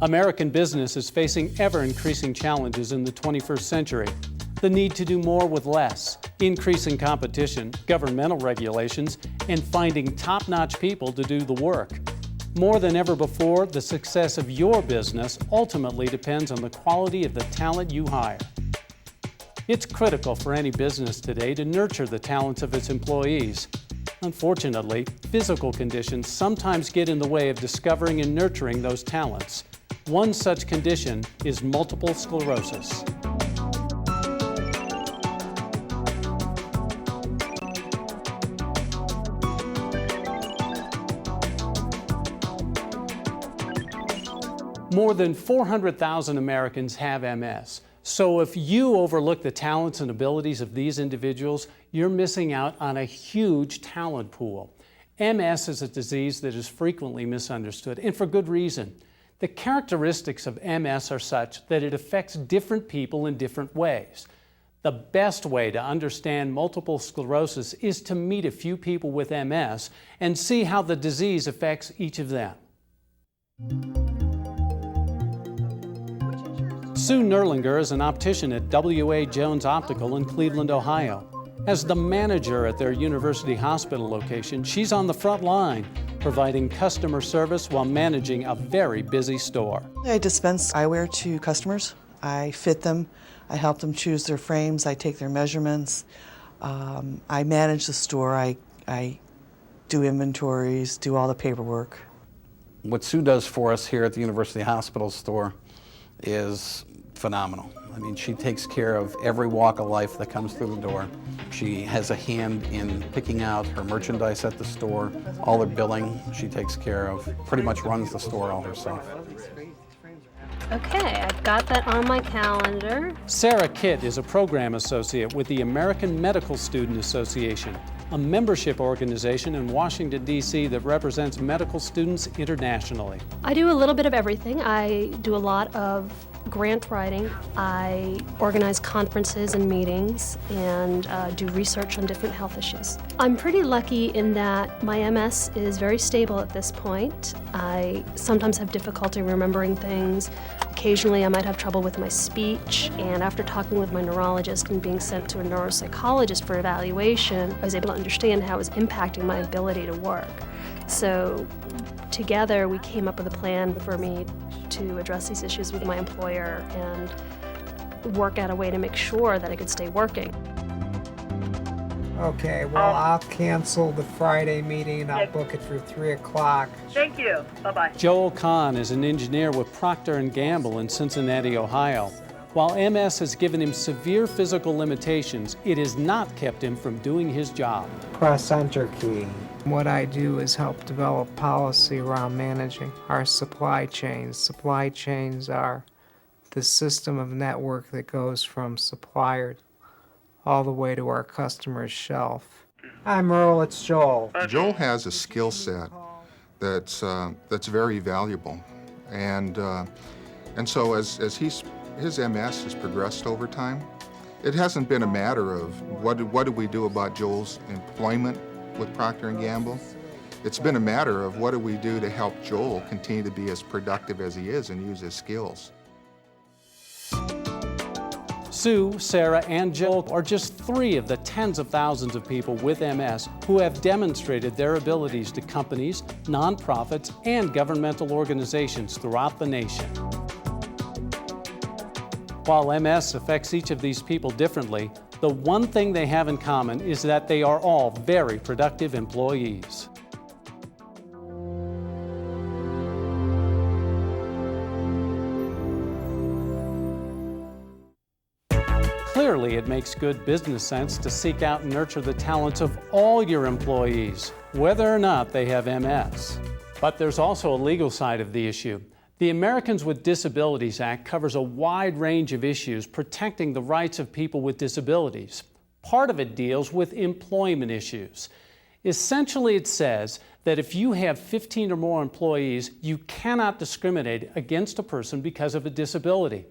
American business is facing ever-increasing challenges in the 21st century. The need to do more with less, increasing competition, governmental regulations, and finding top-notch people to do the work. More than ever before, the success of your business ultimately depends on the quality of the talent you hire. It's critical for any business today to nurture the talents of its employees. Unfortunately, physical conditions sometimes get in the way of discovering and nurturing those talents. One such condition is multiple sclerosis. More than 400,000 Americans have MS. So if you overlook the talents and abilities of these individuals, you're missing out on a huge talent pool. MS is a disease that is frequently misunderstood, and for good reason. The characteristics of MS are such that it affects different people in different ways. The best way to understand multiple sclerosis is to meet a few people with MS and see how the disease affects each of them. Sue Nerlinger is an optician at W.A. Jones Optical in Cleveland, Ohio. As the manager at their University Hospital location, she's on the front line, providing customer service while managing a very busy store. I dispense eyewear to customers. I fit them. I help them choose their frames. I take their measurements. I manage the store. I do inventories, do all the paperwork. What Sue does for us here at the University Hospital store is phenomenal. I mean, she takes care of every walk of life that comes through the door. She has a hand in picking out her merchandise at the store, all her billing she takes care of, pretty much runs the store all herself. Okay, I've got that on my calendar. Sarah Kitt is a program associate with the American Medical Student Association, a membership organization in Washington, D.C. that represents medical students internationally. I do a little bit of everything. I do a lot of grant writing. I organize conferences and meetings and do research on different health issues. I'm pretty lucky in that my MS is very stable at this point. I sometimes have difficulty remembering things. Occasionally I might have trouble with my speech, and after talking with my neurologist and being sent to a neuropsychologist for evaluation, I was able to understand how it was impacting my ability to work. So together we came up with a plan for me to address these issues with my employer and work out a way to make sure that I could stay working. Okay, well, I'll cancel the Friday meeting and I'll book it for 3 o'clock. Thank you. Bye-bye. Joel Kahn is an engineer with Procter & Gamble in Cincinnati, Ohio. While MS has given him severe physical limitations, it has not kept him from doing his job. Press Enter key. What I do is help develop policy around managing our supply chains. Supply chains are the system of network that goes from supplier all the way to our customer's shelf. Hi Merle, it's Joel. Joel has a skill set that's very valuable, and so as his MS has progressed over time, it hasn't been a matter of what do we do about Joel's employment with Procter & Gamble. It's been a matter of what do we do to help Joel continue to be as productive as he is and use his skills. Sue, Sarah, and Joel are just 3 of the tens of thousands of people with MS who have demonstrated their abilities to companies, nonprofits, and governmental organizations throughout the nation. While MS affects each of these people differently, the one thing they have in common is that they are all very productive employees. Clearly, it makes good business sense to seek out and nurture the talents of all your employees, whether or not they have MS. But there's also a legal side of the issue. The Americans with Disabilities Act covers a wide range of issues protecting the rights of people with disabilities. Part of it deals with employment issues. Essentially, it says that if you have 15 or more employees, you cannot discriminate against a person because of a disability.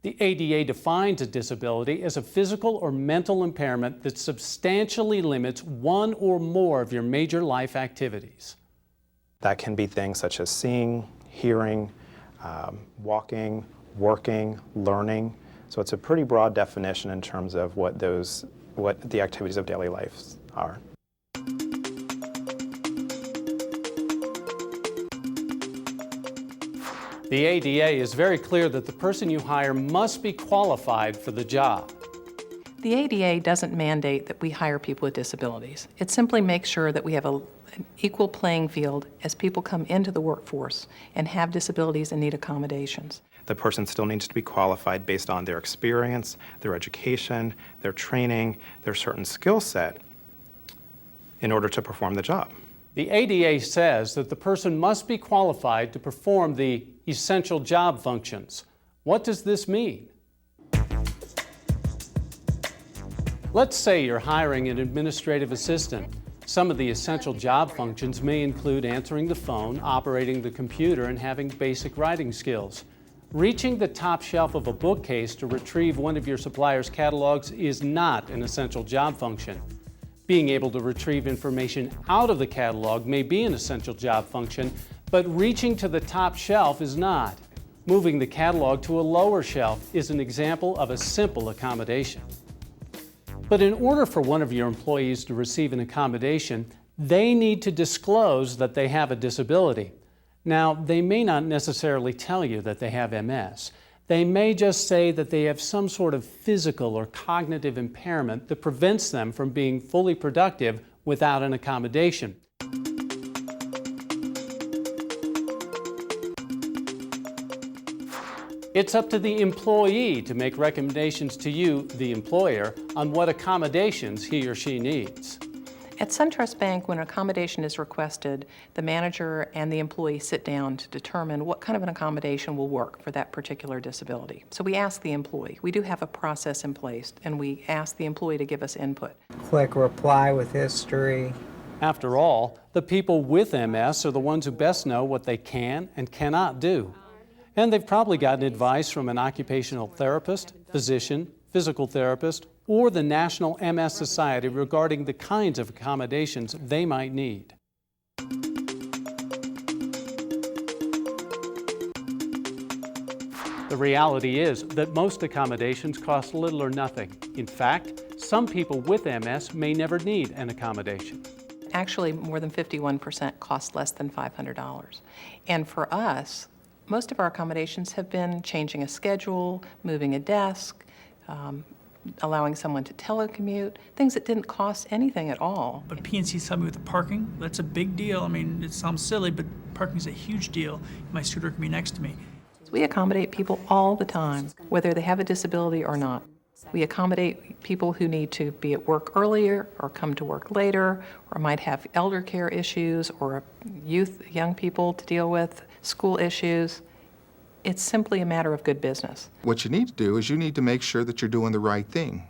The ADA defines a disability as a physical or mental impairment that substantially limits one or more of your major life activities. That can be things such as seeing, hearing, walking, working, learning. So it's a pretty broad definition in terms of what the activities of daily life are. The ADA is very clear that the person you hire must be qualified for the job. The ADA doesn't mandate that we hire people with disabilities. It simply makes sure that we have an equal playing field as people come into the workforce and have disabilities and need accommodations. The person still needs to be qualified based on their experience, their education, their training, their certain skill set in order to perform the job. The ADA says that the person must be qualified to perform the essential job functions. What does this mean? Let's say you're hiring an administrative assistant. Some of the essential job functions may include answering the phone, operating the computer, and having basic writing skills. Reaching the top shelf of a bookcase to retrieve one of your supplier's catalogs is not an essential job function. Being able to retrieve information out of the catalog may be an essential job function, but reaching to the top shelf is not. Moving the catalog to a lower shelf is an example of a simple accommodation. But in order for one of your employees to receive an accommodation, they need to disclose that they have a disability. Now, they may not necessarily tell you that they have MS. They may just say that they have some sort of physical or cognitive impairment that prevents them from being fully productive without an accommodation. It's up to the employee to make recommendations to you, the employer, on what accommodations he or she needs. At SunTrust Bank, when an accommodation is requested, the manager and the employee sit down to determine what kind of an accommodation will work for that particular disability. So we ask the employee. We do have a process in place, and we ask the employee to give us input. Click reply with history. After all, the people with MS are the ones who best know what they can and cannot do. And they've probably gotten advice from an occupational therapist, physician, physical therapist, or the National MS Society regarding the kinds of accommodations they might need. The reality is that most accommodations cost little or nothing. In fact, some people with MS may never need an accommodation. Actually, more than 51% cost less than $500. And for us, most of our accommodations have been changing a schedule, moving a desk, allowing someone to telecommute, things that didn't cost anything at all. But PNC's helped me with the parking. That's a big deal. I mean, it sounds silly, but parking is a huge deal. My scooter can be next to me. We accommodate people all the time, whether they have a disability or not. We accommodate people who need to be at work earlier or come to work later, or might have elder care issues or young people to deal with, school issues. It's simply a matter of good business. What you need to do is you need to make sure that you're doing the right thing.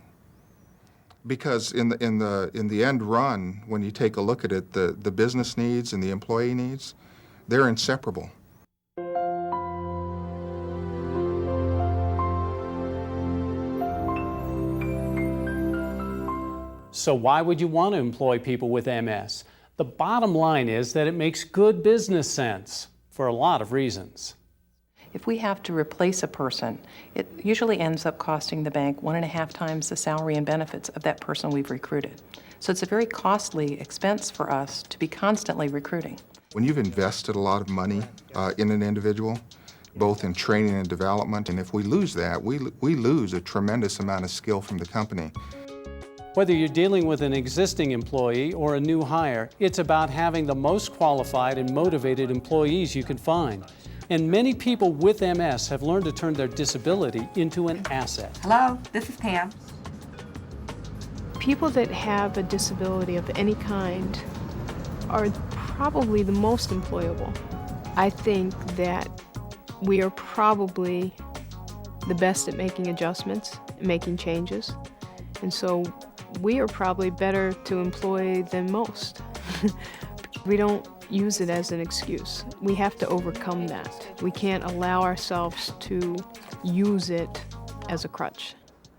Because in the end run, when you take a look at it, the business needs and the employee needs, they're inseparable. So why would you want to employ people with MS? The bottom line is that it makes good business sense for a lot of reasons. If we have to replace a person, it usually ends up costing the bank 1.5 times the salary and benefits of that person we've recruited. So it's a very costly expense for us to be constantly recruiting. When you've invested a lot of money in an individual, both in training and development, and if we lose that, we lose a tremendous amount of skill from the company. Whether you're dealing with an existing employee or a new hire, it's about having the most qualified and motivated employees you can find. And many people with MS have learned to turn their disability into an asset. Hello, this is Pam. People that have a disability of any kind are probably the most employable. I think that we are probably the best at making adjustments, making changes, and so we are probably better to employ than most. We don't use it as an excuse. We have to overcome that. We can't allow ourselves to use it as a crutch.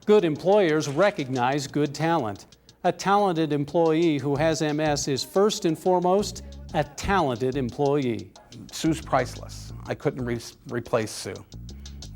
Good employers recognize good talent. A talented employee who has MS is first and foremost a talented employee. Sue's priceless. I couldn't replace Sue.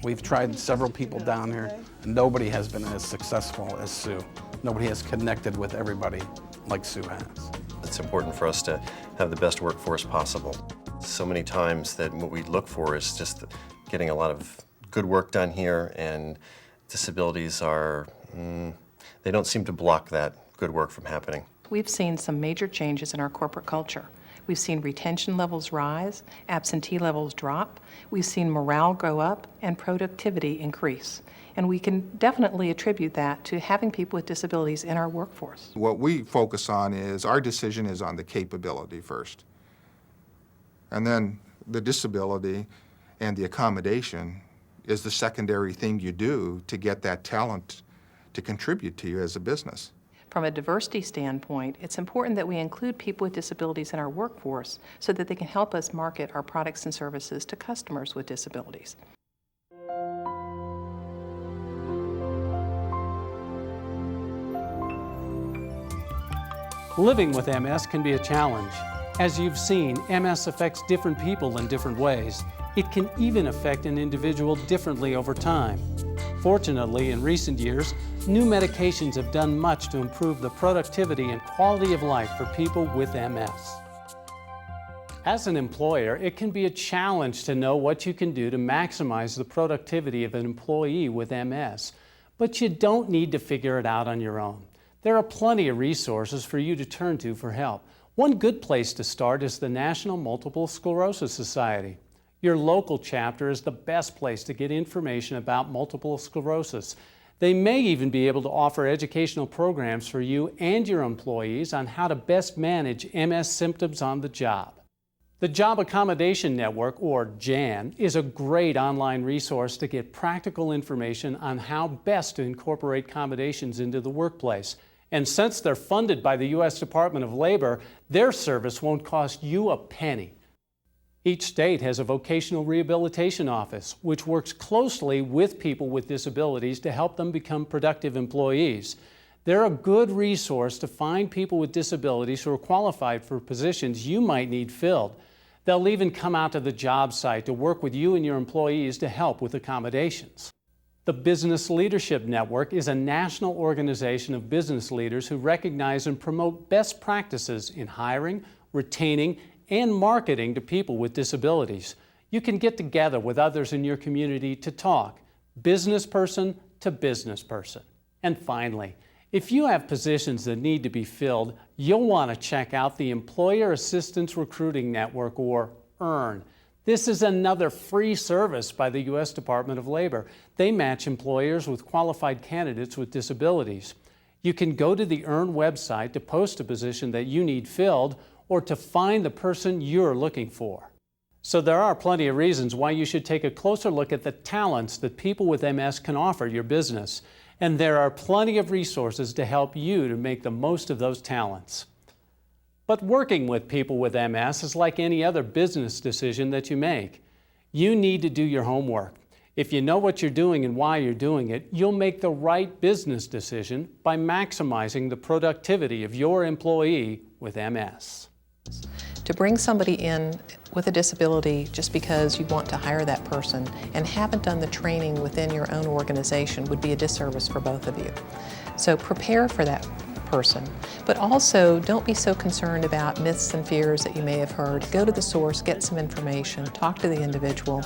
We've tried several people down here, and nobody has been as successful as Sue. Nobody has connected with everybody like Sue has. It's important for us to have the best workforce possible. So many times that what we look for is just getting a lot of good work done here, and disabilities are, they don't seem to block that good work from happening. We've seen some major changes in our corporate culture. We've seen retention levels rise, absentee levels drop, we've seen morale go up, and productivity increase. And we can definitely attribute that to having people with disabilities in our workforce. What we focus on is our decision is on the capability first. And then the disability and the accommodation is the secondary thing you do to get that talent to contribute to you as a business. From a diversity standpoint, it's important that we include people with disabilities in our workforce so that they can help us market our products and services to customers with disabilities. Living with MS can be a challenge. As you've seen, MS affects different people in different ways. It can even affect an individual differently over time. Fortunately, in recent years, new medications have done much to improve the productivity and quality of life for people with MS. As an employer, it can be a challenge to know what you can do to maximize the productivity of an employee with MS, but you don't need to figure it out on your own. There are plenty of resources for you to turn to for help. One good place to start is the National Multiple Sclerosis Society. Your local chapter is the best place to get information about multiple sclerosis. They may even be able to offer educational programs for you and your employees on how to best manage MS symptoms on the job. The Job Accommodation Network, or JAN, is a great online resource to get practical information on how best to incorporate accommodations into the workplace. And since they're funded by the U.S. Department of Labor, their service won't cost you a penny. Each state has a vocational rehabilitation office, which works closely with people with disabilities to help them become productive employees. They're a good resource to find people with disabilities who are qualified for positions you might need filled. They'll even come out to the job site to work with you and your employees to help with accommodations. The Business Leadership Network is a national organization of business leaders who recognize and promote best practices in hiring, retaining, and marketing to people with disabilities. You can get together with others in your community to talk, business person to business person. And finally, if you have positions that need to be filled, you'll want to check out the Employer Assistance Recruiting Network, or EARN. This is another free service by the U.S. Department of Labor. They match employers with qualified candidates with disabilities. You can go to the EARN website to post a position that you need filled or to find the person you're looking for. So there are plenty of reasons why you should take a closer look at the talents that people with MS can offer your business. And there are plenty of resources to help you to make the most of those talents. But working with people with MS is like any other business decision that you make. You need to do your homework. If you know what you're doing and why you're doing it, you'll make the right business decision by maximizing the productivity of your employee with MS. To bring somebody in with a disability just because you want to hire that person and haven't done the training within your own organization would be a disservice for both of you. So prepare for that person, but also don't be so concerned about myths and fears that you may have heard. Go to the source, get some information, talk to the individual,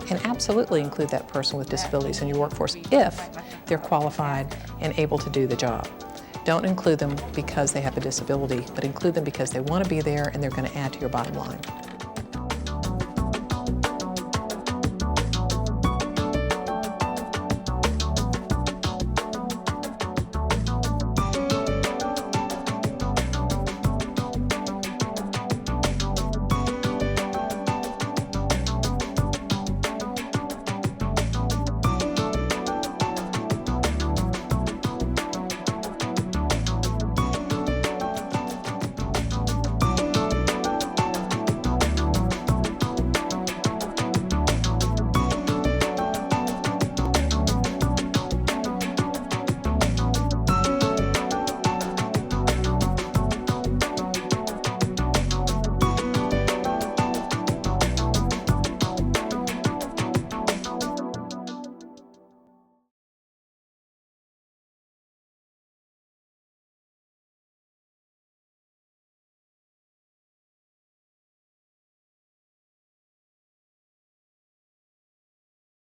and absolutely include that person with disabilities in your workforce if they're qualified and able to do the job. Don't include them because they have a disability, but include them because they want to be there and they're going to add to your bottom line.